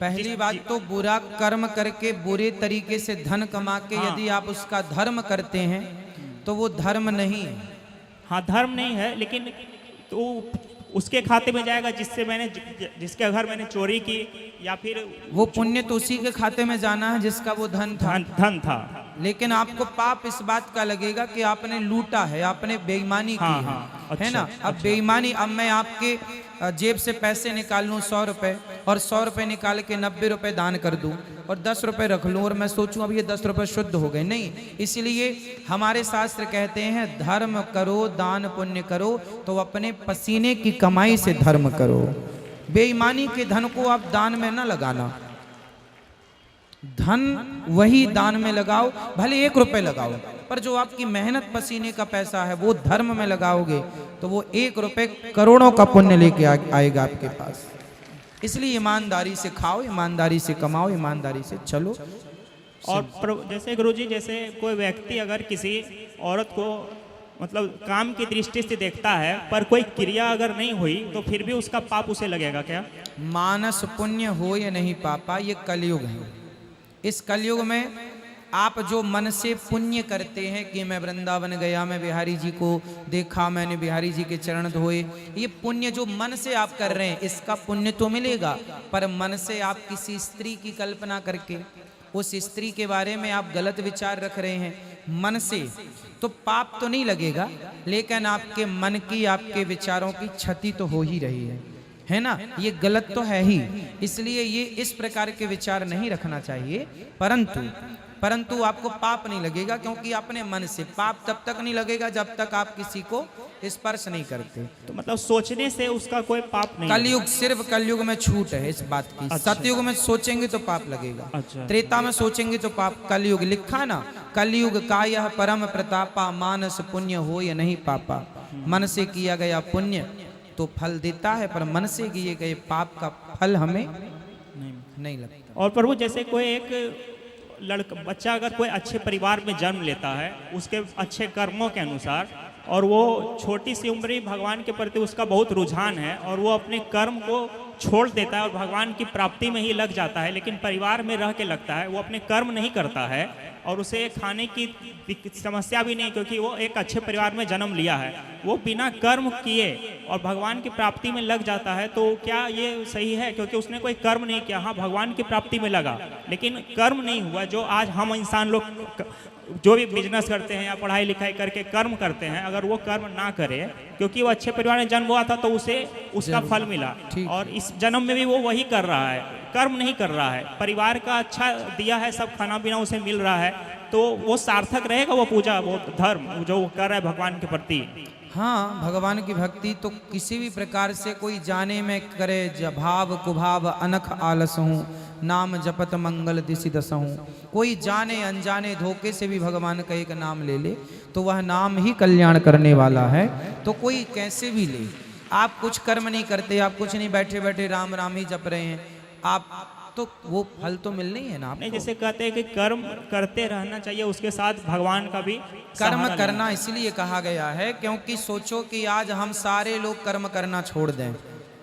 पहली बात तो बुरा कर्म करके बुरे तरीके से धन कमा के यदि आप उसका धर्म करते हैं तो वो धर्म नहीं है। हाँ, धर्म नहीं है, लेकिन तो उसके खाते में जाएगा जिसके घर मैंने चोरी की, या फिर वो पुण्य तो उसी के खाते में जाना है जिसका वो धन था। लेकिन आपको पाप इस बात का लगेगा कि आपने लूटा है, आपने बेईमानी की है, अच्छा, है ना। अब बेईमानी, अब मैं आपके जेब से पैसे निकाल लूँ 100 रुपए और 100 रुपए निकाल के 90 रुपए दान कर दूं और 10 रुपए रख लूँ और मैं सोचूं अब ये 10 रुपए शुद्ध हो गए, नहीं। इसलिए हमारे शास्त्र कहते हैं धर्म करो, दान पुण्य करो तो अपने पसीने की कमाई से धर्म करो। बेईमानी के धन को आप दान में न लगाना, धन वही दान में लगाओ, भले 1 रुपए लगाओ, पर जो आपकी मेहनत पसीने का पैसा है वो धर्म में लगाओगे तो वो 1 रुपए करोड़ों का पुण्य लेके आएगा आपके पास। इसलिए ईमानदारी से खाओ, ईमानदारी से कमाओ, ईमानदारी से चलो। और जैसे गुरुजी जैसे कोई व्यक्ति अगर किसी औरत को मतलब काम की दृष्टि से देखता है पर कोई क्रिया अगर नहीं हुई तो फिर भी उसका पाप उसे लगेगा क्या? मानस पुण्य हो या नहीं पापा, ये कलयुग है। इस कलयुग में आप जो मन से पुण्य करते हैं कि मैं वृंदावन गया, मैं बिहारी जी को देखा, मैंने बिहारी जी के चरण धोए, ये पुण्य जो मन से आप कर रहे हैं इसका पुण्य तो मिलेगा, पर मन से आप किसी स्त्री की कल्पना करके उस स्त्री के बारे में आप गलत विचार रख रहे हैं मन से, तो पाप तो नहीं लगेगा, लेकिन आपके मन की, आपके विचारों की क्षति तो हो ही रही है ना। ये गलत तो है ही, इसलिए ये इस प्रकार के विचार नहीं रखना चाहिए। परंतु आपको पाप नहीं लगेगा, क्योंकि अपने मन से। पाप तब तक नहीं लगेगा जब तक आप किसी को स्पर्श नहीं करते। तो मतलब सोचने से उसका कोई पाप नहीं। कलयुग, सिर्फ कलयुग में छूट है इस बात की। अच्छा। सतयुग में सोचेंगे तो पाप लगेगा, अच्छा। त्रेता में सोचेंगे तो पाप। कलयुग लिखा ना, कलयुग का यह परम प्रतापा, मानस पुण्य हो या नहीं पापा। मन से किया गया पुण्य तो फल देता है, पर मन से किए गए पाप का फल हमें नहीं लगता। और प्रभु जैसे कोई एक बच्चा अगर कोई अच्छे परिवार में जन्म लेता है उसके अच्छे कर्मों के अनुसार, और वो छोटी सी उम्र ही भगवान के प्रति उसका बहुत रुझान है और वो अपने कर्म को छोड़ देता है और भगवान की प्राप्ति में ही लग जाता है, लेकिन परिवार में रह के लगता है, वो अपने कर्म नहीं करता है और उसे खाने की समस्या भी नहीं, क्योंकि वो एक अच्छे परिवार में जन्म लिया है, वो बिना कर्म किए और भगवान की प्राप्ति में लग जाता है, तो क्या ये सही है? क्योंकि उसने कोई कर्म नहीं किया, हाँ भगवान की प्राप्ति में लगा लेकिन कर्म नहीं हुआ। जो आज हम इंसान लोग जो भी बिजनेस करते हैं या पढ़ाई लिखाई करके कर्म करते हैं, अगर वो कर्म ना करे, क्योंकि वो अच्छे परिवार में जन्म हुआ था तो उसे उसका फल मिला, और इस जन्म में भी वो वही कर रहा है, कर्म नहीं कर रहा है, परिवार का अच्छा दिया है, सब खाना पीना उसे मिल रहा है, तो वो सार्थक रहेगा वो पूजा, वो धर्म जो वो कर रहा है भगवान के प्रति। हाँ, भगवान की भक्ति तो किसी भी प्रकार से कोई जाने में करे, भाव कुभाव अनख आलस हूँ, नाम जपत मंगल दिशि दस हूँ। कोई जाने अनजाने धोखे से भी भगवान का एक नाम ले ले तो वह नाम ही कल्याण करने वाला है। तो कोई कैसे भी ले, आप कुछ कर्म नहीं करते, आप कुछ नहीं, बैठे बैठे राम राम ही जप रहे हैं आप, तो वो फल तो मिलना ही है ना आपको। नहीं, जैसे कहते हैं कि कर्म करते रहना चाहिए, उसके साथ भगवान का भी कर्म करना इसलिए कहा गया है क्योंकि सोचो कि आज हम सारे लोग कर्म करना छोड़ दें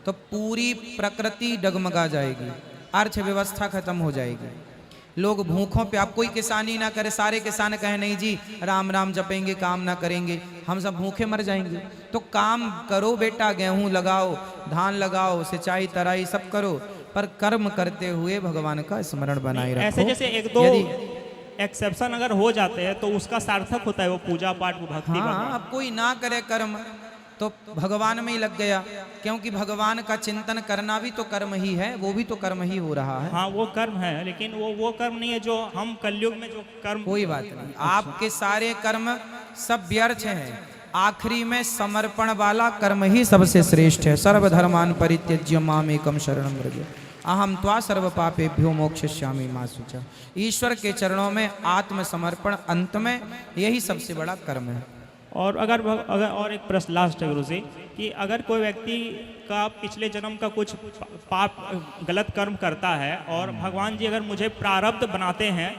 तो पूरी प्रकृति डगमगा जाएगी, अर्थव्यवस्था खत्म हो जाएगी, लोग भूखों पे। आप कोई किसानी ना करे, सारे किसान कहे नहीं जी राम राम जपेंगे, काम ना करेंगे, हम सब भूखे मर जाएंगे। तो काम करो बेटा, गेहूं लगाओ, धान लगाओ, सिंचाई तराई सब करो, पर कर्म करते हुए भगवान का स्मरण बनाए रखो। ऐसे जैसे एक दो एक्सेप्शन अगर हो जाते हैं तो उसका सार्थक होता है वो पूजा पाठ, वो भक्ति। हाँ, अब कोई ना करे कर्म तो भगवान में ही लग गया, क्योंकि भगवान का चिंतन करना भी तो कर्म ही है, वो भी तो कर्म ही हो रहा है। हाँ वो कर्म है, लेकिन वो कर्म नहीं है जो हम कलयुग में जो कर्म। कोई बात नहीं, आपके सारे कर्म सब व्यर्थ हैं, आखिरी में समर्पण वाला कर्म ही सबसे श्रेष्ठ है। सर्वधर्मान परित्यज्य माम एकम शरणं व्रज अहम त्वा सर्व पापेभ्यो मोक्षयिष्यामि मा शुचा। ईश्वर के चरणों में आत्मसमर्पण अंत में यही सबसे बड़ा कर्म है। और अगर और एक प्रश्न लास्ट है गुरु जी, कि अगर कोई व्यक्ति का पिछले जन्म का कुछ पाप गलत कर्म करता है और भगवान जी अगर मुझे प्रारब्ध बनाते हैं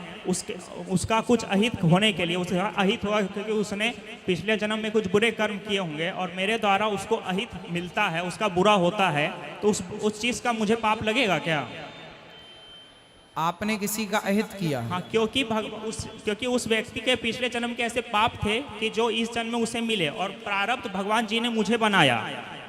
उसका कुछ अहित होने के लिए, उसका अहित हुआ क्योंकि उसने पिछले जन्म में कुछ बुरे कर्म किए होंगे और मेरे द्वारा उसको अहित मिलता है, उसका बुरा होता है, तो उस चीज़ का मुझे पाप लगेगा क्या? आपने किसी का अहित किया? हाँ, क्योंकि उस व्यक्ति के पिछले जन्म के ऐसे पाप थे कि जो इस जन्म में उसे मिले और प्रारब्ध भगवान जी ने मुझे बनाया,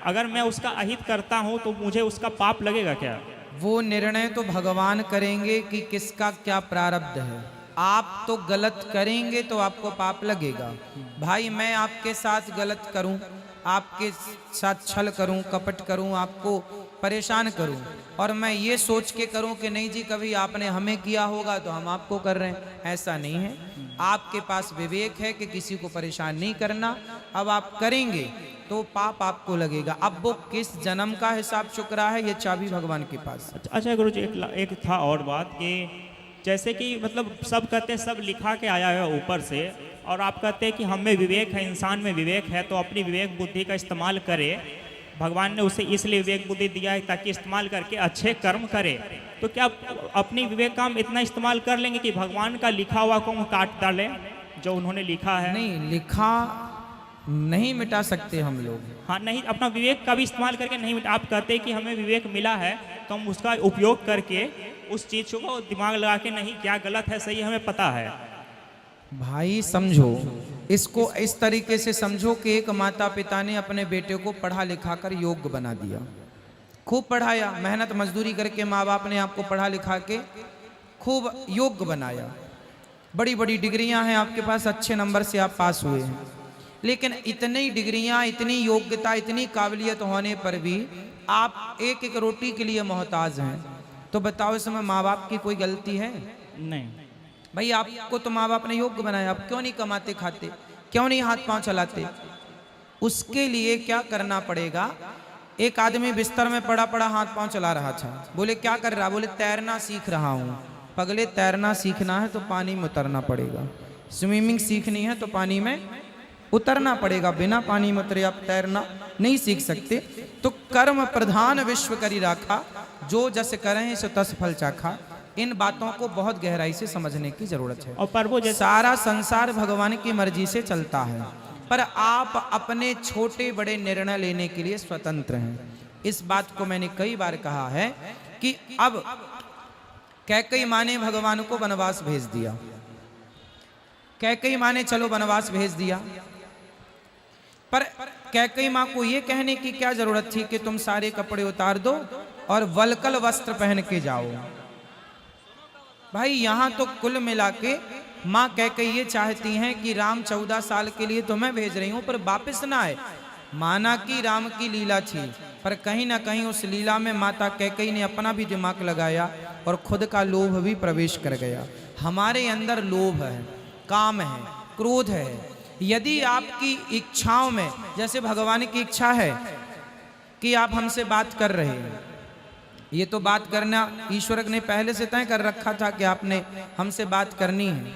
अगर मैं उसका अहित करता हूँ तो मुझे उसका पाप लगेगा क्या? वो निर्णय तो भगवान करेंगे कि किसका क्या प्रारब्ध है। आप तो गलत करेंगे तो आपको पाप लगेगा। भाई मैं आपके साथ गलत करूं, आपके साथ छल करूं, कपट करूं, आपको परेशान करूं और मैं ये सोच के करूं कि नहीं जी कभी आपने हमें किया होगा तो हम आपको कर रहे हैं, ऐसा नहीं है। आपके पास विवेक है कि किसी को परेशान नहीं करना, अब आप करेंगे तो पाप आपको लगेगा। अब वो किस जन्म का हिसाब चुकरा है ये चाबी भगवान के पास। अच्छा गुरु जी, एक था और बात कि जैसे कि मतलब सब कहते हैं सब लिखा के आया है ऊपर से, और आप कहते हैं कि हम में विवेक है, इंसान में विवेक है, तो अपनी विवेक बुद्धि का इस्तेमाल करे। भगवान ने उसे इसलिए विवेक बुद्धि दिया है ताकि इस्तेमाल करके अच्छे कर्म करे। तो क्या अपनी विवेक का हम इतना इस्तेमाल कर लेंगे कि भगवान का लिखा हुआ को हम काट डालें जो उन्होंने लिखा है? नहीं, लिखा नहीं मिटा सकते हम लोग। हाँ नहीं, अपना विवेक का भी इस्तेमाल करके नहीं मिटा। आप कहते हैं कि हमें विवेक मिला है तो हम उसका उपयोग करके उस चीज़ को दिमाग लगा के नहीं क्या गलत है सही हमें पता है। भाई समझो, इसको इस तरीके से समझो कि एक माता पिता ने अपने बेटे को पढ़ा लिखा कर योग्य बना दिया, खूब पढ़ाया, मेहनत मजदूरी करके माँ बाप ने आपको पढ़ा लिखा के खूब योग्य बनाया, बड़ी बड़ी डिग्रियां हैं आपके पास, अच्छे नंबर से आप पास हुए हैं, लेकिन इतनी डिग्रियां, इतनी योग्यता, इतनी काबिलियत होने पर भी आप एक एक रोटी के लिए मोहताज हैं। तो बताओ इसमें माँ बाप की कोई गलती है? नहीं भाई आपको तो माँ बाप ने योग्य बनाया, आप क्यों नहीं कमाते खाते, क्यों नहीं हाथ पांव चलाते? उसके लिए क्या करना पड़ेगा? एक आदमी बिस्तर में पड़ा पड़ा हाथ पांव चला रहा था, बोले क्या कर रहा? बोले तैरना सीख रहा हूँ। पगले तैरना सीखना है तो पानी में उतरना पड़ेगा, स्विमिंग सीखनी है तो पानी में उतरना पड़ेगा, बिना पानी में उतरे आप तैरना नहीं सीख सकते। तो कर्म प्रधान विश्व करी राखा, जो जस करें सो तस फल चाखा। इन बातों को बहुत गहराई से समझने की जरूरत है। और प्रभु सारा संसार भगवान की मर्जी से चलता है, पर आप अपने छोटे बड़े निर्णय लेने के लिए स्वतंत्र हैं। इस बात को मैंने कई बार कहा है कि अब कैकेयी माँ ने भगवान को वनवास भेज दिया, कैकेयी माँ ने चलो वनवास भेज दिया, पर कैकेयी माँ को यह कहने की क्या जरूरत थी कि तुम सारे कपड़े उतार दो और वलकल वस्त्र पहन के जाओ? भाई यहाँ तो कुल मिला के माँ कैकेयी ये चाहती हैं कि राम 14 साल के लिए तो मैं भेज रही हूँ पर वापस ना आए। माना कि राम की लीला थी, पर कहीं ना कहीं उस लीला में माता कैकेयी ने अपना भी दिमाग लगाया और खुद का लोभ भी प्रवेश कर गया। हमारे अंदर लोभ है, काम है, क्रोध है। यदि आपकी इच्छाओं में, जैसे भगवान की इच्छा है कि आप हमसे बात कर रहे हैं, ये तो बात करना ईश्वर ने पहले से तय कर रखा था कि आपने हमसे बात करनी है,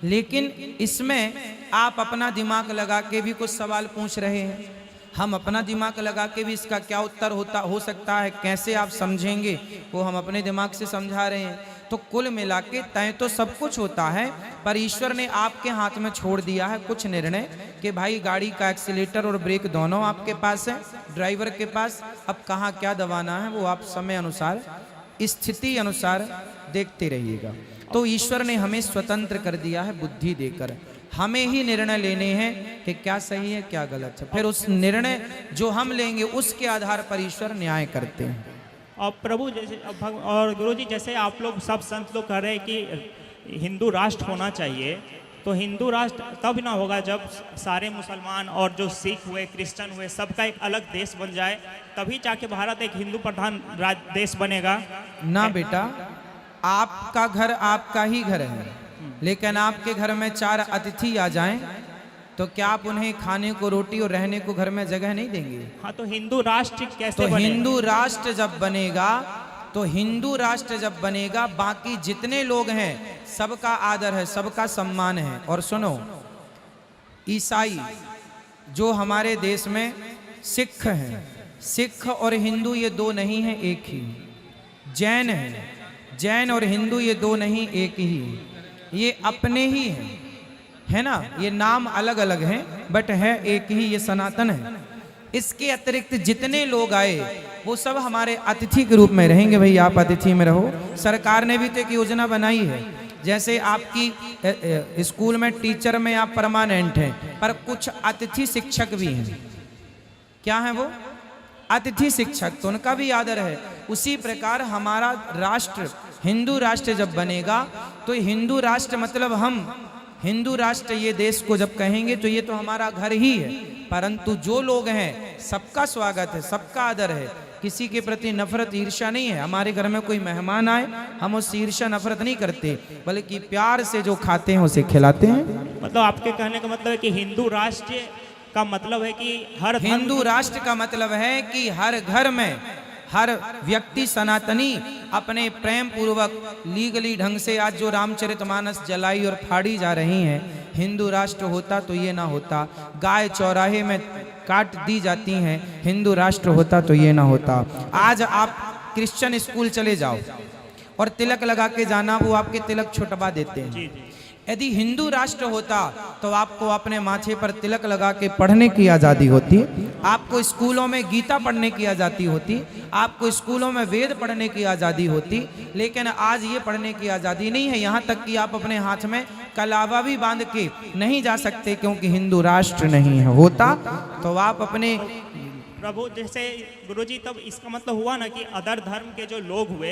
लेकिन इसमें आप अपना दिमाग लगा के भी कुछ सवाल पूछ रहे हैं। हम अपना दिमाग लगा के भी इसका क्या उत्तर हो सकता है, कैसे आप समझेंगे, वो हम अपने दिमाग से समझा रहे हैं। तो कुल मिला के तय तो सब कुछ होता है, पर ईश्वर ने आपके हाथ में छोड़ दिया है कुछ निर्णय कि भाई गाड़ी का एक्सीलेटर और ब्रेक दोनों आपके पास है, ड्राइवर के पास। अब कहाँ क्या दबाना है वो आप समय अनुसार, स्थिति अनुसार देखते रहिएगा। तो ईश्वर ने हमें स्वतंत्र कर दिया है बुद्धि देकर, हमें ही निर्णय लेने हैं कि क्या सही है क्या गलत है। फिर उस निर्णय जो हम लेंगे उसके आधार पर ईश्वर न्याय करते हैं। और प्रभु जैसे और गुरु जी, जैसे आप लोग सब संत लोग कह रहे हैं कि हिंदू राष्ट्र होना चाहिए, तो हिंदू राष्ट्र तब ना होगा जब सारे मुसलमान और जो सिख हुए, क्रिश्चियन हुए, सबका एक अलग देश बन जाए, तभी जाके भारत एक हिंदू प्रधान देश बनेगा। ना बेटा, आपका घर आपका ही घर है, लेकिन आपके घर में 4 अतिथि आ जाएं तो क्या आप उन्हें खाने को, रोटी और रहने को घर में जगह नहीं देंगे? हाँ, तो हिंदू राष्ट्र कैसे तो बनेगा? हिंदू राष्ट्र जब बनेगा, तो हिंदू राष्ट्र जब बनेगा, बाकी जितने लोग हैं सबका आदर है, सबका सम्मान है। और सुनो, ईसाई जो हमारे देश में सिख हैं, सिख और हिंदू ये 2 नहीं हैं, एक ही। जैन है, जैन और हिंदू ये 2 नहीं, एक ही। ये अपने ही हैं, है ना, ये नाम अलग अलग हैं बट है एक ही, ये सनातन है। इसके अतिरिक्त जितने लोग आए वो सब हमारे अतिथि के रूप में रहेंगे। भाई आप अतिथि में रहो। सरकार ने भी तो एक योजना बनाई है, जैसे आपकी स्कूल में टीचर में आप परमानेंट हैं, पर कुछ अतिथि शिक्षक भी हैं। क्या है वो? अतिथि शिक्षक, तो उनका भी आदर है। उसी प्रकार हमारा राष्ट्र, हिंदू राष्ट्र जब बनेगा, तो हिंदू राष्ट्र मतलब हम हिंदू राष्ट्र ये देश को जब कहेंगे तो ये तो हमारा घर ही है, परंतु जो लोग हैं सबका स्वागत है, सबका आदर है, किसी के प्रति नफरत ईर्ष्या नहीं है। हमारे घर में कोई मेहमान आए, हम उससे ईर्ष्या नफरत नहीं करते, बल्कि प्यार से जो खाते हैं उसे खिलाते हैं। मतलब आपके कहने का मतलब है कि हिंदू राष्ट्र का मतलब है कि हर हिंदू राष्ट्र का मतलब है कि हर घर में हर व्यक्ति सनातनी अपने प्रेम पूर्वक लीगली ढंग से, आज जो रामचरितमानस जलाई और फाड़ी जा रही हैं, हिंदू राष्ट्र होता तो ये ना होता। गाय चौराहे में काट दी जाती हैं, हिंदू राष्ट्र होता तो ये ना होता। आज आप क्रिश्चियन स्कूल चले जाओ और तिलक लगा के जाना, वो आपके तिलक छुटवा देते हैं। यदि हिंदू राष्ट्र होता तो आपको अपने माथे पर तिलक लगा के पढ़ने की आज़ादी होती, आपको स्कूलों में गीता पढ़ने की आज़ादी होती, आपको स्कूलों में वेद पढ़ने की आज़ादी होती। लेकिन आज ये पढ़ने की आज़ादी नहीं है, यहाँ तक कि आप अपने हाथ में कलावा भी बांध के नहीं जा सकते, क्योंकि हिंदू राष्ट्र नहीं है। होता तो आप अपने प्रभु, जैसे गुरुजी, तब इसका मतलब हुआ ना कि अदर धर्म के जो लोग हुए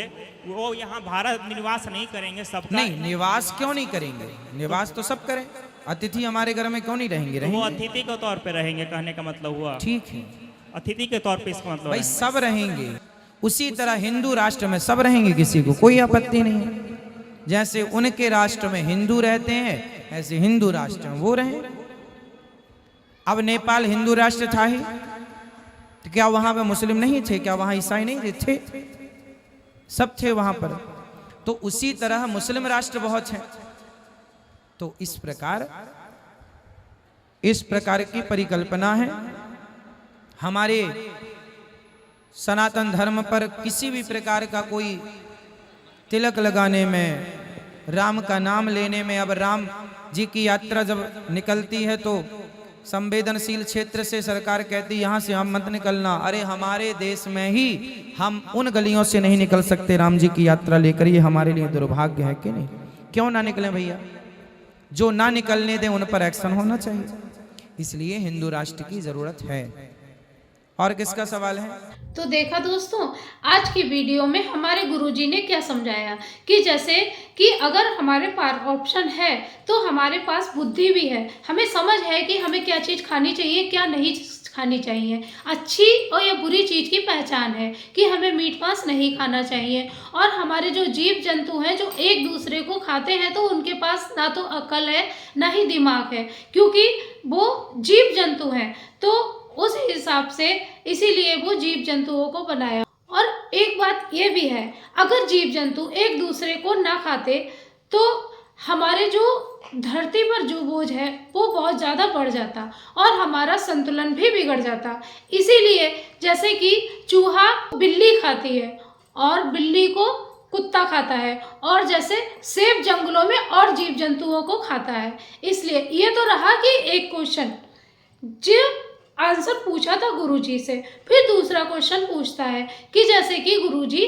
वो यहाँ भारत निवास नहीं करेंगे, सबका नहीं, निवास क्यों नहीं करेंगे? निवास तो सब करें। अतिथि हमारे घर में क्यों नहीं रहेंगे? तो वो अतिथि के तौर पे रहेंगे, कहने का मतलब हुआ। ठीक है, अतिथि के तौर पे इसका मतलब भाई रहेंगे। सब रहेंगे। उसी तरह हिंदू राष्ट्र में सब रहेंगे, किसी को कोई आपत्ति नहीं है। जैसे उनके राष्ट्र में हिंदू रहते हैं, ऐसे हिंदू राष्ट्र में वो रहे। अब नेपाल हिंदू राष्ट्र था ही, तो क्या वहां पे मुस्लिम नहीं थे? क्या वहां ईसाई नहीं थे? सब थे वहां पर। तो उसी तरह मुस्लिम राष्ट्र बहुत हैं। तो इस प्रकार की परिकल्पना है। हमारे सनातन धर्म पर किसी भी प्रकार का कोई तिलक लगाने में, राम का नाम लेने में, अब राम जी की यात्रा जब निकलती है तो संवेदनशील क्षेत्र से सरकार कहती यहाँ से हम मत निकलना। अरे हमारे देश में ही हम उन गलियों से नहीं निकल सकते राम जी की यात्रा लेकर, ये हमारे लिए दुर्भाग्य है कि नहीं? क्यों ना निकले भैया? जो ना निकलने दें उन पर एक्शन होना चाहिए। इसलिए हिंदू राष्ट्र की जरूरत है। और किसका सवाल है? तो देखा दोस्तों, आज की वीडियो में हमारे गुरुजी ने क्या समझाया कि जैसे कि अगर हमारे पास ऑप्शन है तो हमारे पास बुद्धि भी है, हमें समझ है कि हमें क्या चीज़ खानी चाहिए, क्या नहीं खानी चाहिए, अच्छी और या बुरी चीज़ की पहचान है कि हमें मीट मांस नहीं खाना चाहिए। और हमारे जो जीव जंतु हैं जो एक दूसरे को खाते हैं, तो उनके पास ना तो अकल है ना ही दिमाग है, क्योंकि वो जीव जंतु हैं। तो उस हिसाब से इसीलिए वो जीव जंतुओं को बनाया। और एक बात ये भी है, अगर जीव जंतु एक दूसरे को ना खाते तो हमारे जो धरती पर जो बोझ है वो बहुत ज़्यादा बढ़ जाता और हमारा संतुलन भी बिगड़ जाता। इसीलिए जैसे कि चूहा बिल्ली खाती है और बिल्ली को कुत्ता खाता है, और जैसे सेब जंगलों में और जीव जंतुओं को खाता है। इसलिए ये तो रहा कि एक क्वेश्चन जो आंसर पूछा था गुरुजी से। फिर दूसरा क्वेश्चन पूछता है कि जैसे कि गुरुजी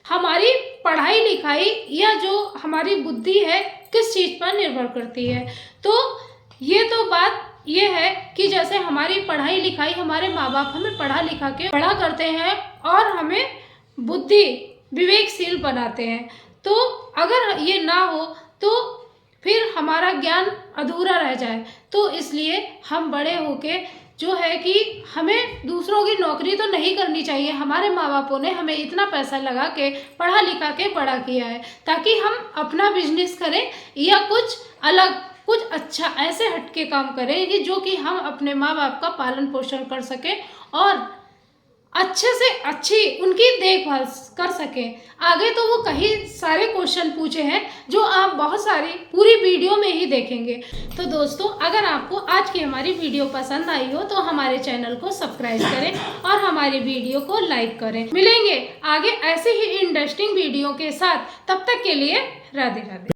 हमारी पढ़ाई लिखाई या जो हमारी बुद्धि है किस चीज़ पर निर्भर करती है। तो ये तो बात ये है कि जैसे हमारी पढ़ाई लिखाई, हमारे माँ बाप हमें पढ़ा लिखा के बड़ा करते हैं और हमें बुद्धि विवेकशील बनाते हैं। तो अगर ये ना हो तो फिर हमारा ज्ञान अधूरा रह जाए। तो इसलिए हम बड़े होके जो है कि हमें दूसरों की नौकरी तो नहीं करनी चाहिए। हमारे माँ बापों ने हमें इतना पैसा लगा के पढ़ा लिखा के बड़ा किया है ताकि हम अपना बिजनेस करें या कुछ अलग, कुछ अच्छा ऐसे हटके काम करें कि जो कि हम अपने माँ बाप का पालन पोषण कर सकें और अच्छे से अच्छी उनकी देखभाल कर सकें। आगे तो वो कई सारे क्वेश्चन पूछे हैं जो आप बहुत सारी पूरी वीडियो में ही देखेंगे। तो दोस्तों, अगर आपको आज की हमारी वीडियो पसंद आई हो तो हमारे चैनल को सब्सक्राइब करें और हमारी वीडियो को लाइक करें। मिलेंगे आगे ऐसे ही इंटरेस्टिंग वीडियो के साथ, तब तक के लिए राधे राधे।